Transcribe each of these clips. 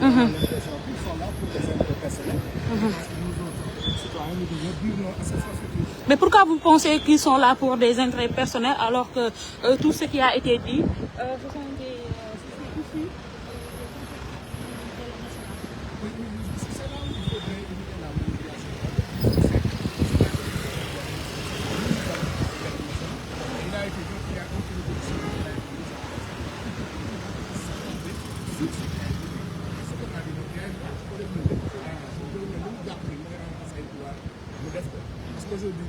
On a l'impression qu'ils sont là pour des intérêts personnels. Parce que nous autres, citoyens, nous devons dire non à ces forfaitures. Mais pourquoi vous pensez qu'ils sont là pour des intérêts personnels alors que tout ce qui a été dit, ce sont des issus. C'est là où il faudrait éviter la manipulation. Il a été dit qu'il y a aucune position de la parce qu'aujourd'hui,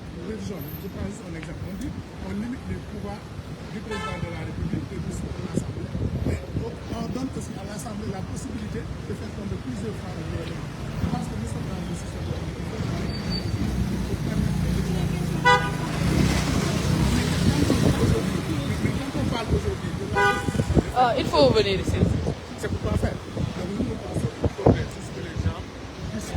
je prends juste un exemple. On limite les pouvoirs du président de la République et du l'Assemblée. Mais on donne aussi à l'Assemblée la possibilité de faire tomber plusieurs fois le gouvernement. Je pense que nous sommes dans le système de pour permettre mais quand on parle aujourd'hui de la Il faut venir ici. c'est pour quoi faire. Donc nous, nous pensons qu'il faudrait juste que les gens puissent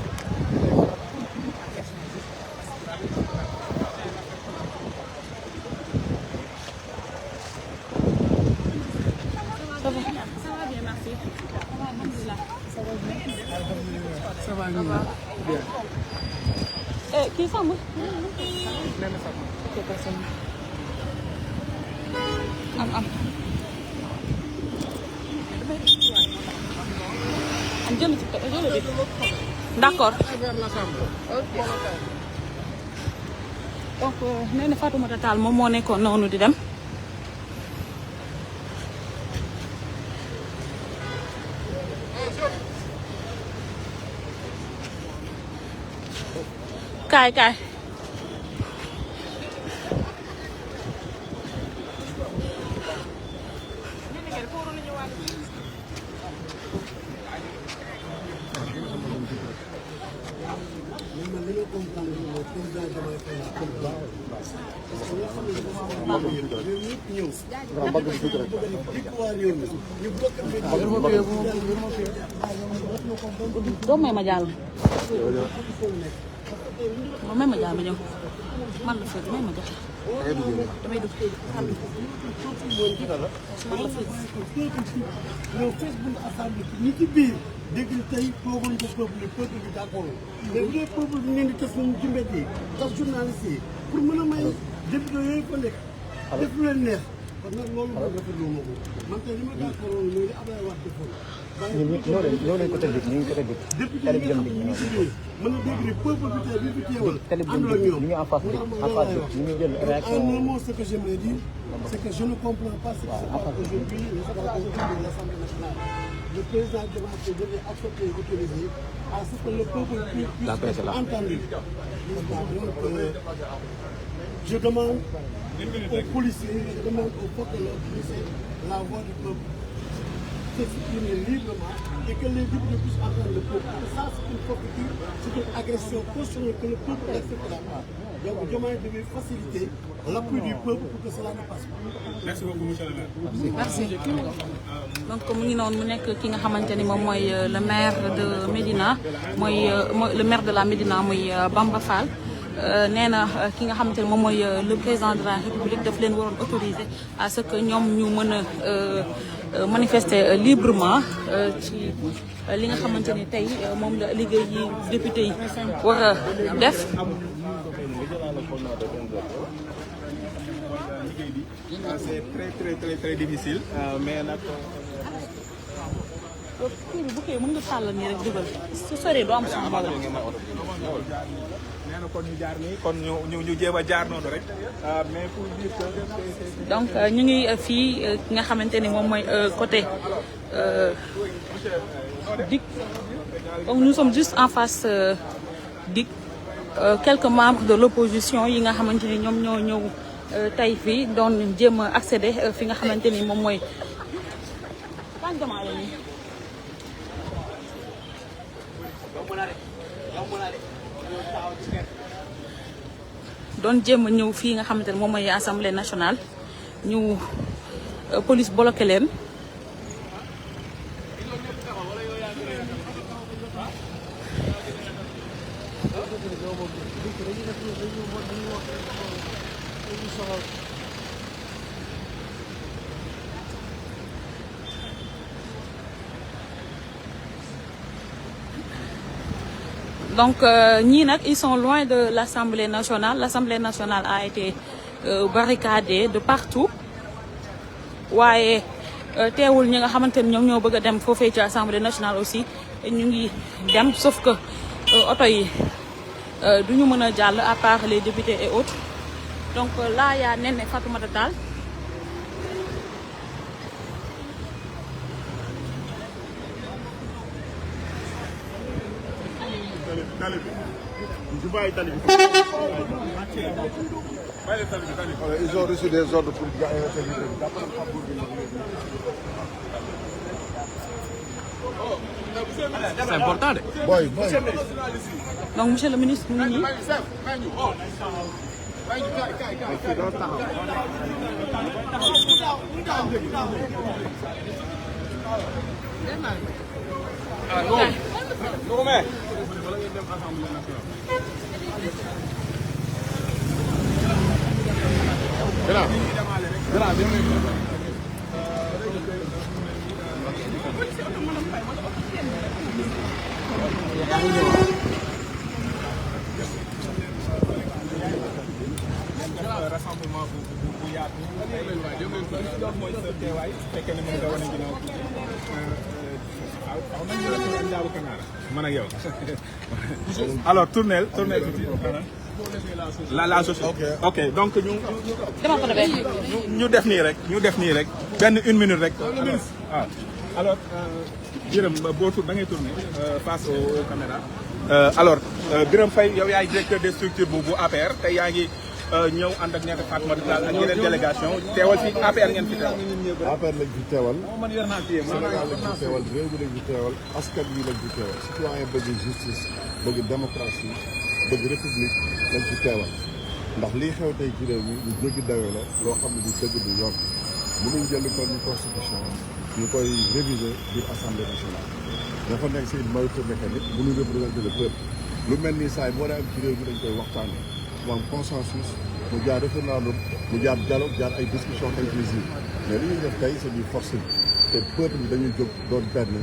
Ça va bien, merci. ça va bien. Kii sàmm. am jël ci jël bi. D'accord. Donc nee na Fatoumata Tall moom moo nekkoon noonu di dem. kaay. doo may ma jàll. may ma jàll ma ñëw man la fekk may ma joxe. damay dugg man la fekk. yow Facebook assemblée ñi ci biir dégg nga tey tooguñ ko peuple bi d'accord mais bu dee peuple bi ngeen di tas nañu ci mbedd yi tas journaliste yi pour mën a may député yooyu fa nekk def lu leen neex kon nag loolu mooy rafetlu ma ko man tey li ma d'accord mooy li Abdoulaye Wade defoon ñoo leen ko tëddee ñu ngi ko tëddee. député yi nga xam ne ñu ngi ci biir mën a dégg ni peuple bi tey bi fi teewal ànd la ñoom ñu ngi en face ñu ngi jël réaction. un mot ce que j'aimerais dire c'est que je ne comprends pas ce qui se passe aujourd'hui le secrétaire de l'Assemblée nationale. Le président Diomaye Faye devait accepter et autoriser à ce que le peuple puisse être entendu. Donc, je demande aux policiers, je demande aux forces de l'ordre de laisser la voix du peuple s'exprimer librement et que les députés puissent entendre le peuple. Parce que ça, c'est une forfaiture, c'est une agression constitutionnelle que le peuple n'acceptera pas. Donc, Diomaye devait faciliter l'appui du peuple pour que cela ne passe pas. Merci beaucoup, monsieur le maire. merci. donc mu ngi noonu mu nekk ki nga xamante ni moom mooy le maire de Médina mooy le maire de la Médina muy Bamba Fall. nee na ki nga xamante ne moom mooy le président de la République daf leen waroon autoriser à ce que ñoom ñu mën a manifester librement ci li nga xamante ni tey moom la liggéey yi député yi war a def. C'est très difficile mais nag kii bi bu kii mën nga tàllal nii rek dugal su soree doo am suñu problème. nee na kon ñu jaar nii kon ñu jéem a jaar noonu rek mais pour dire que donc ñu ngi fii ki nga xamante ni moom mooy côté DIC donc nous sommes juste en face DIC quelques membres de l'opposition yi nga xamante ni ñoom ñoo ñëw tey fii doon jéem a accéder fi nga xamante ni moom mooy doon jéem a ñëw fii nga xamante ne moom mooy assemblée nationale ñu police bloqué leen. donc ñii nag ils sont loin de l'Assemblée nationale. L'Assemblée nationale a été barricadée de partout waaye teewul ñi nga xamante ni ñoom ñoo bëgg a dem foofee ci Assemblée nationale aussi ñu ngi dem sauf que oto yi du ñu mën a jàll à part les députés et autres. Donc là y a Néné Fatoumata Tall. Ils ont reçu des ordres pour C'est important de. boy. Donc monsieur le ministre mu ngi nii. rassemblement bu yaatu mooy sa teewaay fekkee ne mën nga wane ginnaaw waaw nañ la Ndiabou Kanaara man ak yow alors tournel tuuti la société ok donc ñu def nii rek benn une minute rek waaw alors Birame boo da ngay tourner face aux caméras alors Birame Faye yow yaay directeur des structures bu APR tey yaa ngi ñëw ànd ak Néné Fatoumata Tall ak yeneen délégation teewal fi APR ngeen fi teewal. APR lañ fi teewal. Sénégal lañ fi teewal réew mi lañ fi teewal askan wi lañ fi teewal citoyen bëgg justice bëgg démocratie bëgg république lañ fi teewal ndax lii xew tey ci réew mi lu jéggi dayoo la loo xam ne du dëgg du yoon mënuñ jël kon ñu constitution ñu koy réviser biir assemblée nationale dafa nekk si une majorité mécanique bu ñu représenter le peuple lu mel ni saa yi moo am ci réew mi dañ koy waxtaanee mu am consensus mu jaar référendum mu jaar dialogue jaar ay discussion inclusive mais li ñuy def tey c'est du forcing te peuple bi dañuy jóg doon benn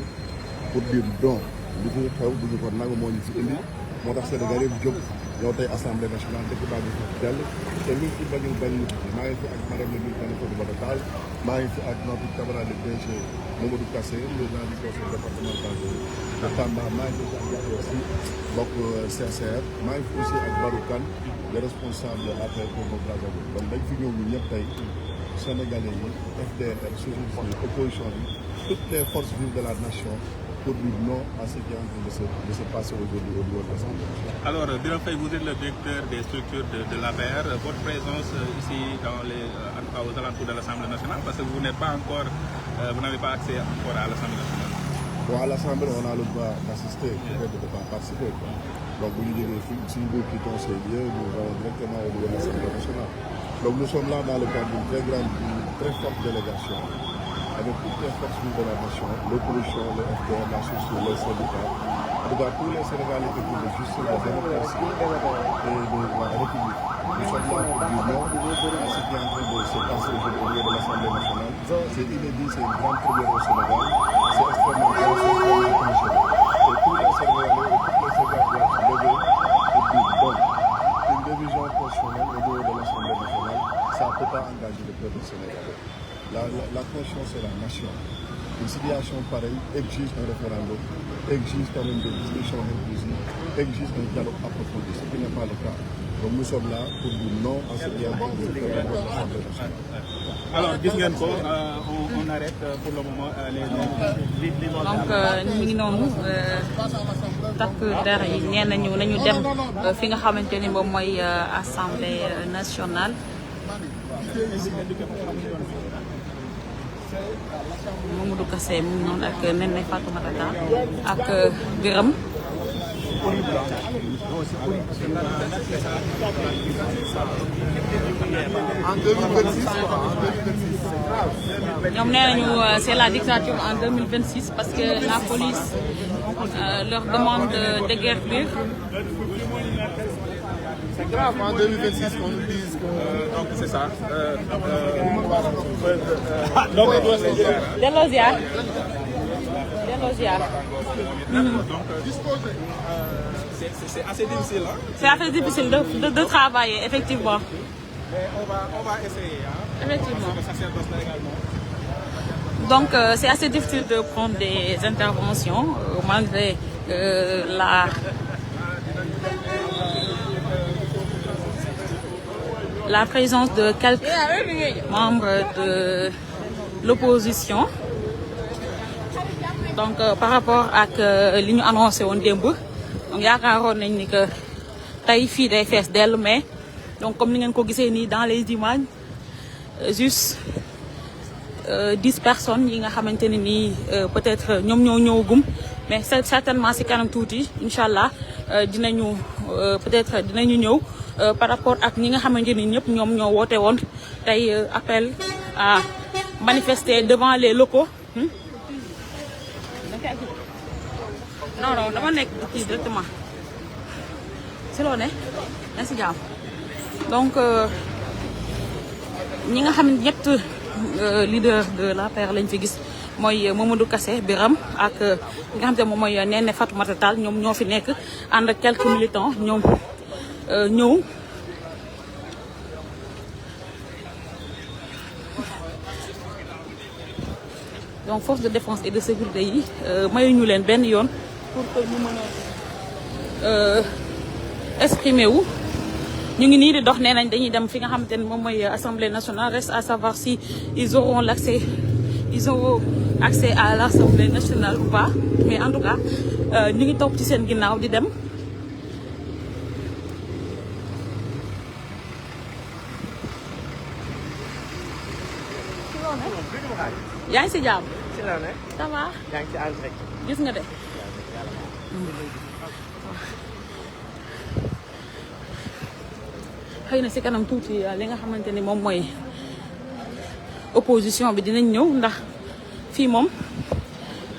pour dire non li fi xew duñu ko nangu moo ñu fi indi moo tax Sénégal yëpp jóg ñoo tey assemblée nationale dëkk baa ngi fi dell te luñ ci bañul bañ maa ngi fi ak madame le ministre Néné Fatoumata Tall maa ngi fi ak notre camarade DG Mamadou Kassé président du conseil départemental de Tamba maa ngi fi ak Yakhya aussi bokk CCR maa ngi fi aussi ak Barou Kane le responsable APR pour nos Brazzaville donc dañ fi ñëw ñu ñëpp tey Sénégalais yi FDR société opposition bi toutes les forces vives de la nation pour dire non à ce qui est en train de se passer aujourd'hui au niveau de l'Assemblée nationale. Alors, Birame Faye, vous êtes le directeur des structures de l'APR. Votre présence ici aux alentours de l'Assemblée nationale, parce que vous n'êtes pas encore, vous n'avez pas accès encore à l'Assemblée nationale. Bon, à l'Assemblée, on a le droit d'assister, peut-être de ne pas participer. Donc, vous nous dites, si nous quittons ces lieux, nous allons directement au niveau de l'Assemblée nationale. Donc, nous sommes là dans le cadre d'une très forte délégation, avec toutes les forces vives de la nation, l'opposition, le FDR, la société, les syndicats, en tout cas tous les Sénégalais qui font de justice, de démocratie et de la République. Nous sommes là pour dire non à ce qui est en train de se passer aujourd'hui au niveau de l'Assemblée nationale. C'est inédit, c'est une grande première au Sénégal, c'est extrêmement grave, c'est extrêmement dangereux. Et tous les Sénégalais et toutes les Sénégalais doivent se lever pour dire non. Une révision constitutionnelle au niveau de l'Assemblée nationale, ça ne peut pas engager le peuple sénégalais. La conscience et la nation. Une situation pareille exige un référendum, exige quand même des discussions inclusives, exige un dialogue approfondi, ce qui n'est pas le cas. Donc nous sommes là pour dire non à ce qui est en train de se faire dans l'Assemblée nationale. Alors, on arrête pour le moment les donc ñu ngi noonu takk der yi nee nañu dem fi nga xamante ni moom mooy Assemblée nationale. Mamadou Kassé mu ngi noonu ak Néné Fatoumata Tall ak Birame. ñoom nee nañu c'est la dictature en 2026 parce que la police leur demande de déguerpir. C'est grave en 2026 qu'on nous dise que... donc c'est ça. Delloo ziar. delloo ziar. Donc, c'est assez difficile. Hein? C'est assez difficile de travailler, effectivement. Mais on va essayer. Hein? Effectivement. Parce que ça sert de ça également. Donc, c'est assez difficile de prendre des interventions, malgré la présence de quelques membres de l'opposition. Donc, par rapport ak li ñu annoncé woon démb donc yaakaaroon nañ ni que tey fii day fees dell mais donc comme ni ngeen ko gisee nii dans les images juste 10 personnes yi nga xamante ne nii peut-être ñoom ñoo ñëwagum mais certainement si kanam tuuti incha allah dinañu peut-être dinañu ñëw par rapport ak ñi nga xamante ni ñëpp ñoom ñoo woote woon tey appel à manifester devant les locaux. non non dama nekk ci directement si loo ne na si jàmm donc ñi nga xam ne ñett leader de l'APR lañ fi gis mooy Mamadou Kassé Biram ak nga xam te moom mooy Néné Fatoumata Tall ñoom ñoo fi nekk ànd ak quelques militants ñoom ñëw donc force de défense et de sécurité yi mayuñu leen benn yoon pour que ñu mën a exprimer wu ñu ngi nii di dox nee nañ dañuy dem fi nga xamante ne moom mooy assemblée nationale reste à savoir si ils auront accès à l'assemblée nationale ou pas mais en tout cas ñu ngi topp ci seen ginnaaw di dem. yaa ngi si jàmm. ça va. yaa ngi ci ànd rek. gis nga de. xëy na si kanam tuuti li nga xamante ni moom mooy opposition bi dinañ ñëw ndax fii moom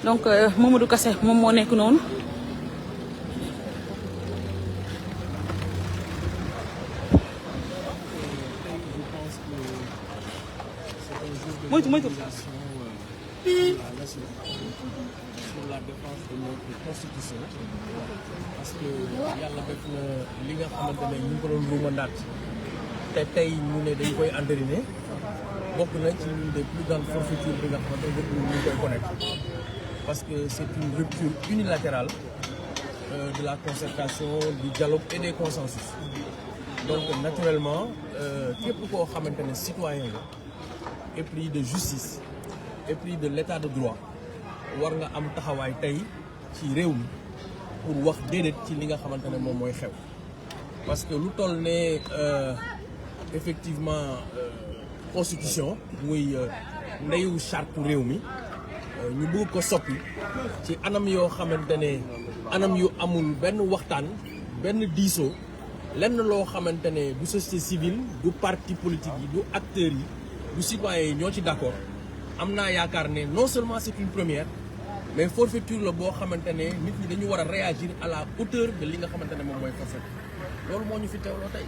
donc Mamadou Kassé moom moo nekk noonu. moytu sur la défense de notre constitution parce que yàlla def na li nga xamante ne ñu ngi ko doon ruumandaat te tey ñu ne dañ koy entériner bokk na ci l'une des plus grandes forfaitures bi nga xamante ne ñu ngi koy connaître parce que c'est une rupture unilatérale de la concertation, du dialogue et des consensus. Donc naturellement képp koo xamante ne citoyen la épris de justice épris de l'état de droit war nga am taxawaay tey ci réew mi pour wax déedéet ci li nga xamante ne moom mooy xew parce que lu toll ne effectivement constitution muy ndeyu charte réew mi ñu bëgg ko soppi ci anam yoo xamante ne anam yu amul benn waxtaan benn diisoo lenn loo xamante ne du société civile du parti politique yi du acteurs yi du citoyens yi ñoo ci d'accord am naa yaakaar ne non seulement c'est une première mais forfaiture la boo xamante ne nit ñi dañu war a réagir à la hauteur de li nga xamante ne moom mooy forfait loolu moo ñu fi teewloo tey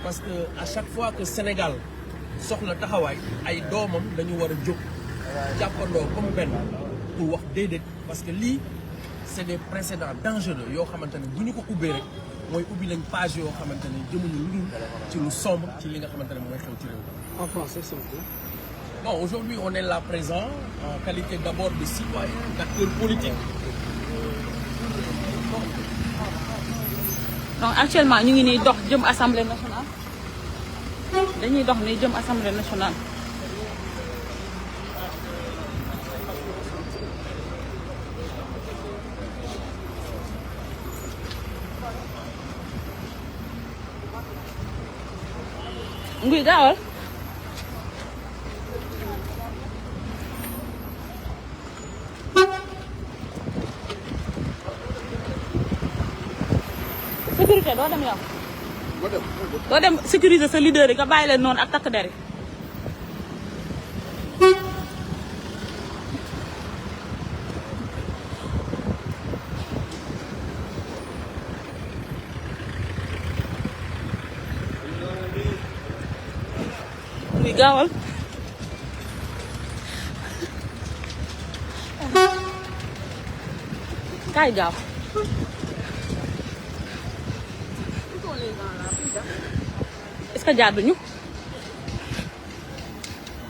parce que à chaque fois que Sénégal soxla taxawaay ay doomam dañu war a jóg jàppandoo comme benn pour wax déedéet parce que lii c'est des précédents dangereux yoo xamante ne bu ñu ko ubbee rek mooy ubbi lañ page yoo xamante ne jëmuñu lu dul ci lu sombre ci li nga xamante ne mooy xew ci réew mi. En français, s'il vous plaît. Bon, aujourd'hui, on est là présent en qualité d'abord de citoyen, d'acteur politique. donc actuellement ñu ngi nii dox jëm assemblée nationale dañuy dox nii jëm assemblée nationale. nguy gaawal. sécurité doo dem yow. doo dem sécuriser sa leader yi nga bàyyi leen noonu ak takk der yi. muy gaawal. kaay gaaw. est-ce que jaaduñu.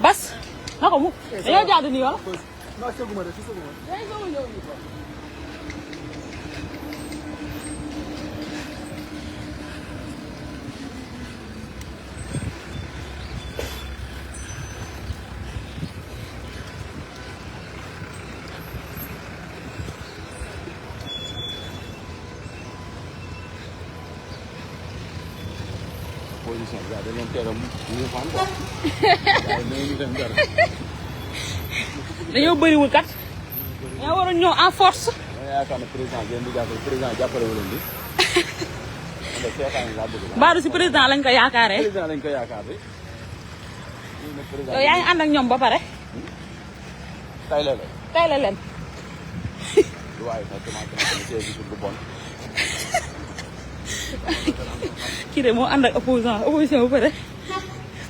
Bas. na ko mu dañoo jaadu nii wala. position bi dañu leen teel a ñu fan quoi. dañoo bëriwul kat. dañoo waroon ñëw en force. ma yaakaar ne président ngeen di jàppale président jàppale wu leen di. ndax seetaan laa bëgg. Mbadou si président lañ ko yaakaaree. président lañ ko yaakaar de. yow yaa ngi ànd ak ñoom ba pare. tay la la. tey la leen. lu waay nag commencé na gisul lu bon. kii de moo ànd ak opposition ba pare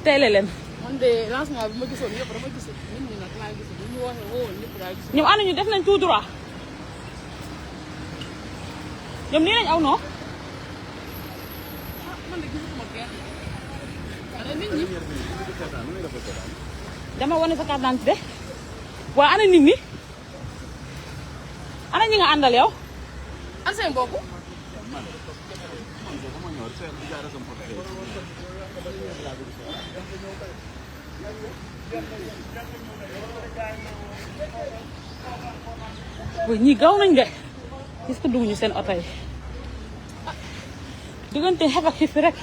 tey la leen. man de lancement bi ma gisoon yëpp dama gisul nit ñi nag laa gisul ñu waxee woo ñëpp laa gisul. ñoom ànd ñu def nañ tout droit ñoom nii lañ aw noo. man de gisuma kenn. ana nit ñi. dama wane sa carte d'identité waa ana nit ñi ana ñi nga àndal yow. an seen mbokk. oui ñii gaw nañ de gis ko dugg ñu seen oto yi diggante xef ak xiif rek.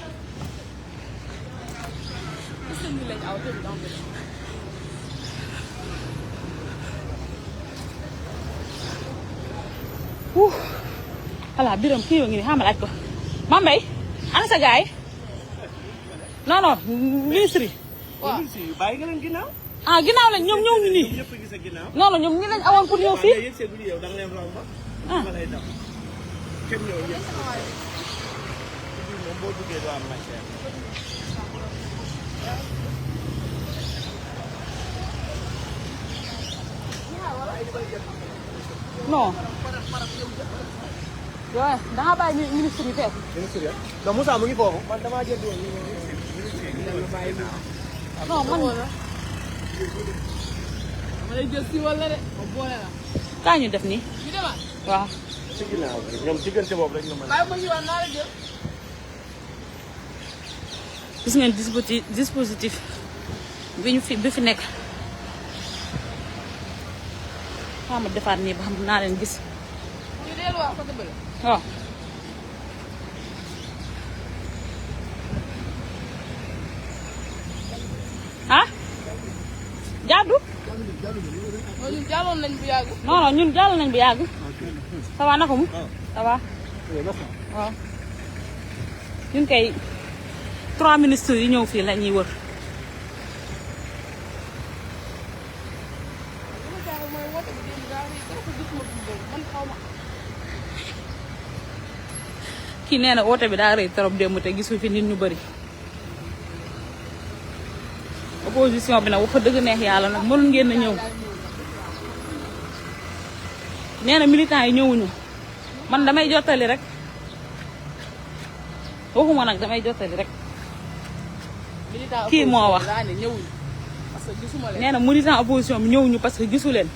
voilà biram kii yoo ngi nii xamal aj ko Mame Mbaye ana sa gaay non non ministre yi. waaw bàyyi nga leen ginnaaw. ah ginnaaw lañ ñoom ñëw ñu nii. ñëpp a gis a ginnaaw. non non ñoom ñi lañ awoon pour ñëw fii. yéen seegul yow da nga leen romb. ah ma lay daw. kenn ñëw yëpp. moom boo duggee doo am matière. non. waaw da nga bàyyi ministre yi fekk. donc Moussa mu ngi foofu. man damaa jënd woon non man. ma lay jël si wala de ma boole la. kaa ñu def nii. ñu demaat. waaw. ci ginnaaw bi ñoom diggante boobu rek la mën a. bàyyi ma si woon naa la jël. gis ngeen dispositif bi fi nekk. xaaral ma defaat nii ba xam naa leen gis. ñu delluwaat côté bële. waaw. ah. jaadu. non ñun jàlloon nañ bu yàgg. non non ñun jàll nañ bu yàgg. ça va naka mu. ça va. waaw. ñun kay 3 ministres yi ñëw fii la ñuy wër. li ma jaaxal mooy woote bi démb daa rëy trop gisuma fi boobu man xaw ma. kii nee na woote bi daa rëy trop démb te gisu fi nit ñu bëri. opposition bi nag wax dëgg neex yàlla nag mënul ngeen a ñëw. nee na militants yi ñëwuñu man damay jottali rek waxuma nag damay jottali rek. militant kii moo wax daa ne ñëwuñu parce que gisuma leen. nee na militant opposition bi ñëwuñu parce que gisu leen.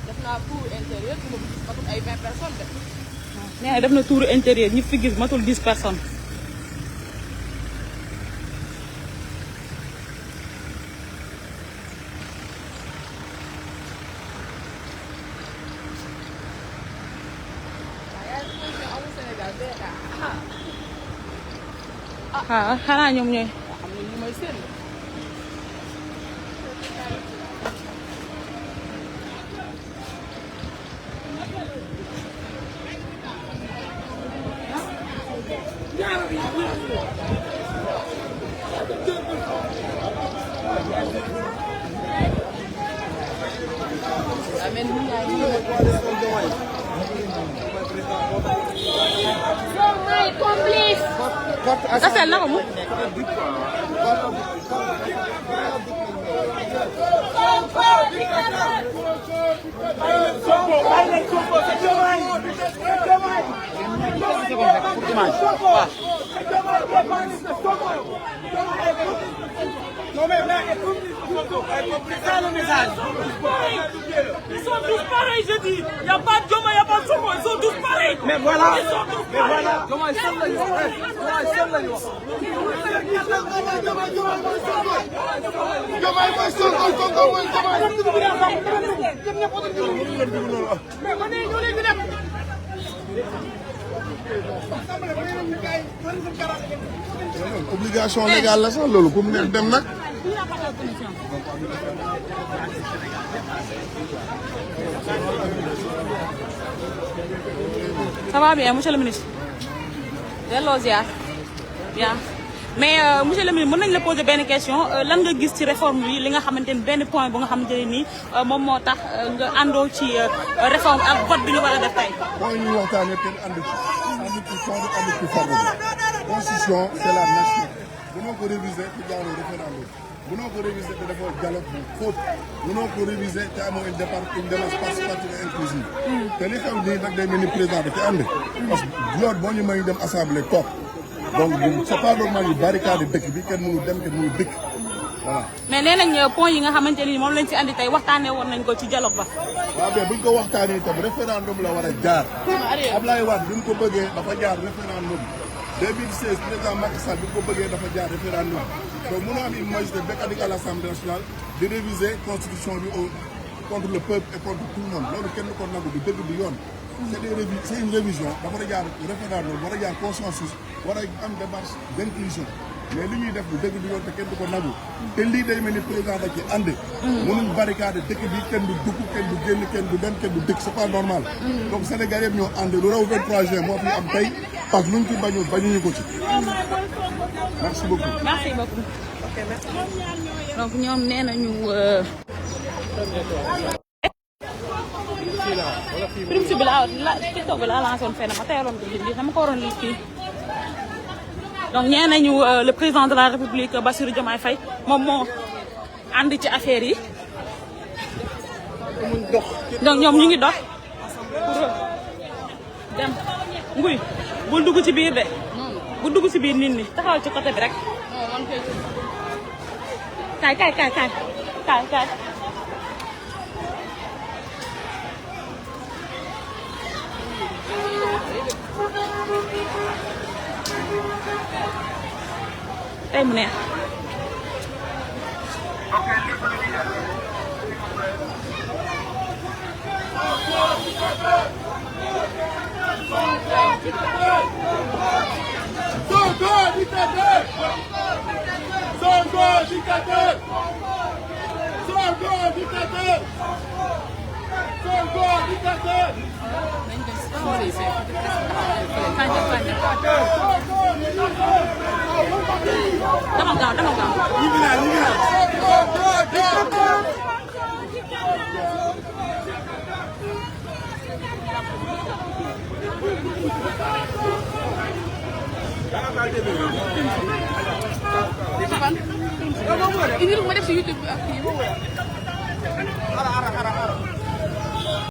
def naa tour intérieur bi ma gis matul ay 20 personnes de. nee na def na tour intérieur ñi fi gis matul 10 personnes. ah xanaa ñoom ñooy. xam nga li may seen. amiin ñu ñaar ñu Asel naka mu. Sonko image waaw. Non mais c'est ça le message. Ils sont tous pareils, je dis. Il n'y a pas de Diomaye, il n'y a pas de Sonko, ils sont tous pareils. Mais voilà. Ils sont tous pareils. Diomaye seul la ñu wax. Diomaye seul la ñu wax. Diomaye mooy Sonko, Sonko mooy Diomaye. Obligation légale la sax loolu ku mu neex dem nag. Ça va bien monsieur le ministre. delloo ziar. bien mais monsieur le ministre mën nañu la poser benn question lan nga gis ci réforme bi li nga xamante ni benn point bu nga xamante ne nii moom moo tax nga àndoo ci réforme ak vote bi ñu war a def tey. mooy ñuy waxtaanee kenn ànd ci. ànd ci fond ànd ci forme bi. constitution c'est la nation. mënoo ko réviser te jaaroo référendum. mënoo ko réviser te defoo dialogue bu xóot. mënoo ko réviser te amoo une démarche participative et inclusive. te li xew nii nag day mel ni président da ci ànd. parce que loolu boo ñu may dem assemblée toog. donc c'est pas normal ñu barricade dëkk bi kenn mënu dem kenn mënu dëkk voilà. mais nee nañ point yi nga xamante ni moom lañ ci andi tey waxtaanee woon nañ ko ci dialogue ba. waaw mais buñ ko waxtaanee itam référendum la war a jaar. Ablaye Wade bi mu ko bëggee dafa jaar référendum. 2016 président Macky Sall bi mu ko bëggee dafa jaar référendum donc mënoo am une majorité mécanique à l'Assemblée nationale de réviser constitution bi contre le peuple et contre tout le monde loolu kenn ko nangu du dëgg du yoon. c'est une révision dafa war a jaar référendum war a jaar consensus war a am démarche d'inclusion mais li ñuy def lu dëgg du yoon te kenn du ko nagu te lii day mel ni président da ci ànd mënuñ barricade dëkk bi kenn du dugg kenn du génn kenn du dem kenn du dëkk c'est pas normal donc Sénégal yëpp ñoo ànd lu raw 23 juin moo fi am tey parce que luñ ci bañul bañuñu ko ci merci beaucoup merci beaucoup donc ñoom nee nañu prime bi la TikTok bi la lancé woon fenn ma teeloon ko jëndi dama ko waroon lii kii donc ñee nañu le président de la République Bassirou Diomaye Faye moom moo ànd ci affaire yi donc ñoom ñu ngi dox pour dem nguy bul dugg ci biir de bul dugg ci biir nit ñi taxawal ci côté bi rek kaay tey mu neex Sonko dictateur Sonko dictateur Sonko dictateur Sonko dictateur dama gaaw Ini lu mau def si YouTube ak kii